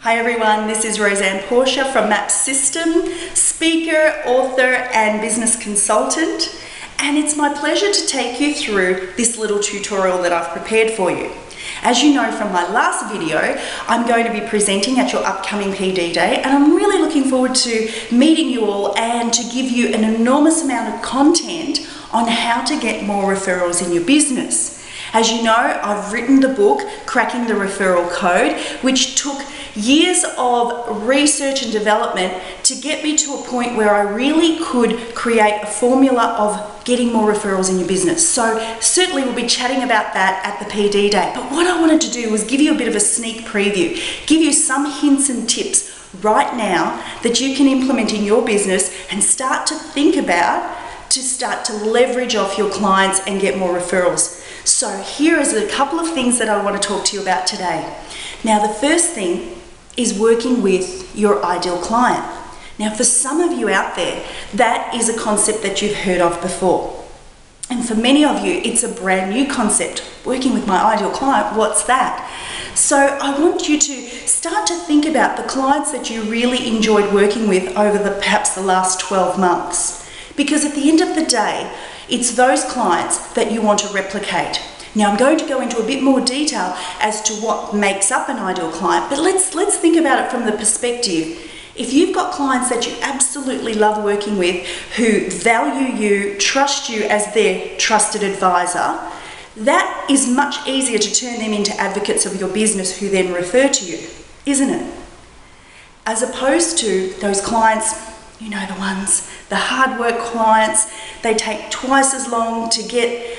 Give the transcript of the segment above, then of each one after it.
Hi everyone, this is Rose Portia from Map System, speaker, author and business consultant, and it's my pleasure to take you through this little tutorial that I've prepared for you. As you know from my last video, I'm going to be presenting at your upcoming PD Day, and I'm really looking forward to meeting you all and to give you an enormous amount of content on how to get more referrals in your business. As you know, I've written the book, Cracking the Referral Code, which took years of research and development to get me to a point where I really could create a formula of getting more referrals in your business. So certainly we'll be chatting about that at the PD Day. But what I wanted to do was give you a bit of a sneak preview, give you some hints and tips right now that you can implement in your business and start to think about to start to leverage off your clients and get more referrals. So here is a couple of things that I want to talk to you about today. Now, the first thing is working with your ideal client. Now, for some of you out there, that is a concept that you've heard of before. And for many of you, it's a brand new concept. Working with my ideal client, what's that? So I want you to start to think about the clients that you really enjoyed working with over perhaps the last 12 months. Because at the end of the day, it's those clients that you want to replicate. Now, I'm going to go into a bit more detail as to what makes up an ideal client, but let's think about it from the perspective. If you've got clients that you absolutely love working with, who value you, trust you as their trusted advisor, that is much easier to turn them into advocates of your business who then refer to you, isn't it? As opposed to those clients, you know the ones, the hard work clients, they take twice as long to get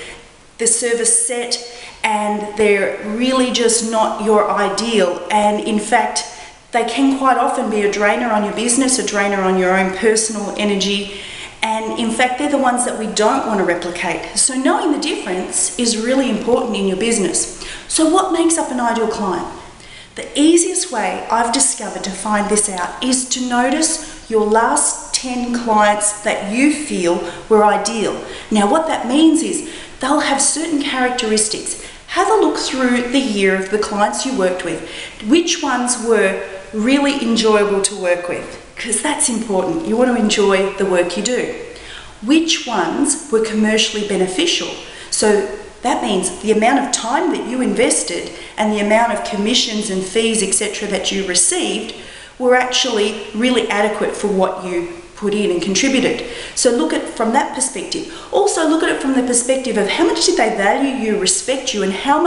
the service set and they're really just not your ideal. And in fact, they can quite often be a drainer on your business, a drainer on your own personal energy. And in fact, they're the ones that we don't want to replicate. So knowing the difference is really important in your business. So what makes up an ideal client? The easiest way I've discovered to find this out is to notice your last 10 clients that you feel were ideal. Now, what that means is they'll have certain characteristics. Have a look through the year of the clients you worked with. Which ones were really enjoyable to work with? Because that's important. You want to enjoy the work you do. Which ones were commercially beneficial? So that means the amount of time that you invested and the amount of commissions and fees, etc., that you received were actually really adequate for what you put in and contributed. So look at it from that perspective. Also look at it from the perspective of how much did they value you, respect you, and how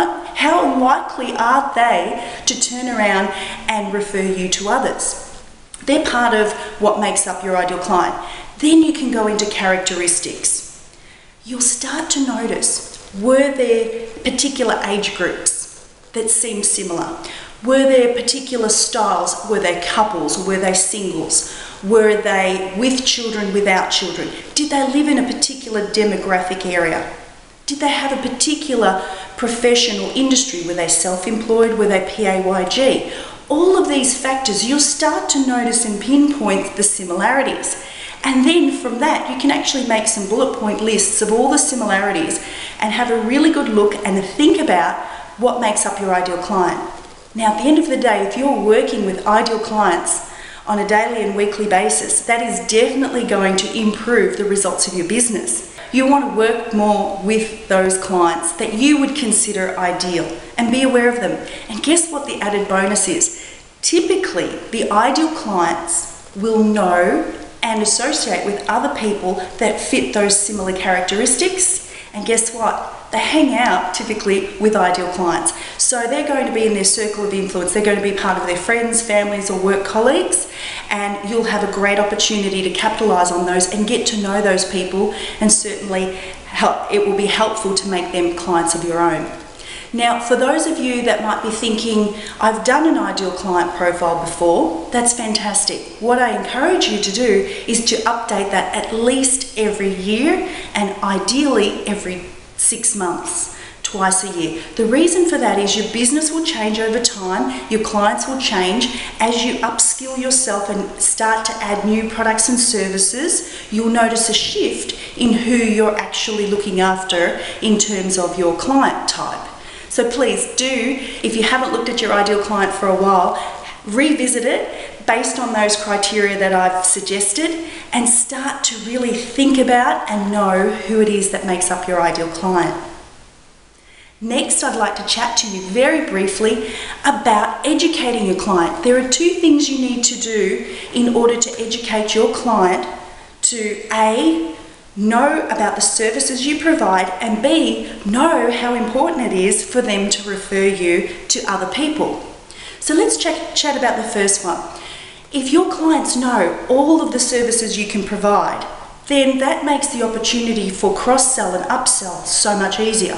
likely are they to turn around and refer you to others. They're part of what makes up your ideal client. Then you can go into characteristics. You'll start to notice, were there particular age groups that seemed similar? Were there particular styles? Were they couples? Were they singles? Were they with children, without children? Did they live in a particular demographic area? Did they have a particular profession or industry? Were they self-employed? Were they PAYG? All of these factors, you'll start to notice and pinpoint the similarities. And then from that, you can actually make some bullet point lists of all the similarities and have a really good look and think about what makes up your ideal client. Now, at the end of the day, if you're working with ideal clients on a daily and weekly basis, that is definitely going to improve the results of your business. You want to work more with those clients that you would consider ideal and be aware of them. And guess what the added bonus is? Typically, the ideal clients will know and associate with other people that fit those similar characteristics. And guess what? They hang out typically with ideal clients. So they're going to be in their circle of influence. They're going to be part of their friends, families, or work colleagues. And you'll have a great opportunity to capitalize on those and get to know those people. And certainly it will be helpful to make them clients of your own. Now, for those of you that might be thinking, I've done an ideal client profile before, that's fantastic. What I encourage you to do is to update that at least every year and ideally every 6 months, twice a year. The reason for that is your business will change over time, your clients will change. As you upskill yourself and start to add new products and services, you'll notice a shift in who you're actually looking after in terms of your client type. So please do, if you haven't looked at your ideal client for a while, revisit it based on those criteria that I've suggested, and start to really think about and know who it is that makes up your ideal client. Next, I'd like to chat to you very briefly about educating your client. There are two things you need to do in order to educate your client to A, know about the services you provide, and B, know how important it is for them to refer you to other people. So let's chat about the first one. If your clients know all of the services you can provide, then that makes the opportunity for cross-sell and upsell so much easier.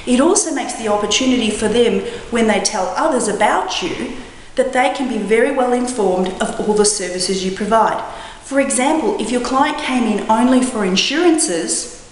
It also makes the opportunity for them, when they tell others about you, that they can be very well informed of all the services you provide. For example, if your client came in only for insurances,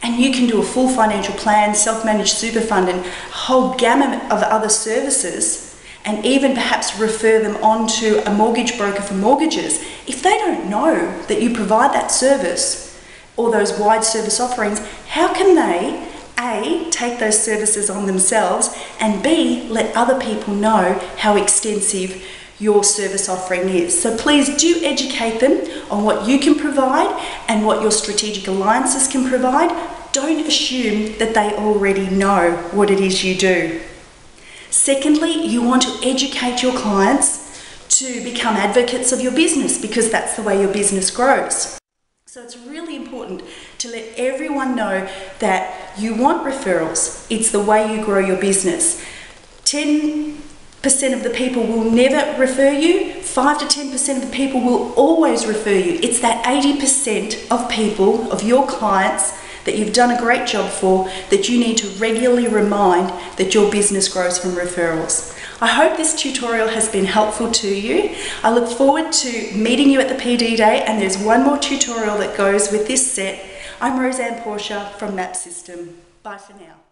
and you can do a full financial plan, self-managed super fund, and a whole gamut of other services, and even perhaps refer them on to a mortgage broker for mortgages, if they don't know that you provide that service or those wide service offerings, how can they A, take those services on themselves, and B, let other people know how extensive your service offering is? So please do educate them on what you can provide and what your strategic alliances can provide. Don't assume that they already know what it is you do. Secondly, you want to educate your clients to become advocates of your business, because that's the way your business grows. So it's really important to let everyone know that you want referrals. It's the way you grow your business. 10% of the people will never refer you. 5 to 10% of the people will always refer you. It's that 80% of people, of your clients, that you've done a great job for, that you need to regularly remind that your business grows from referrals. I hope this tutorial has been helpful to you. I look forward to meeting you at the PD Day, and there's one more tutorial that goes with this set. I'm Rose Portia from Map System. Bye for now.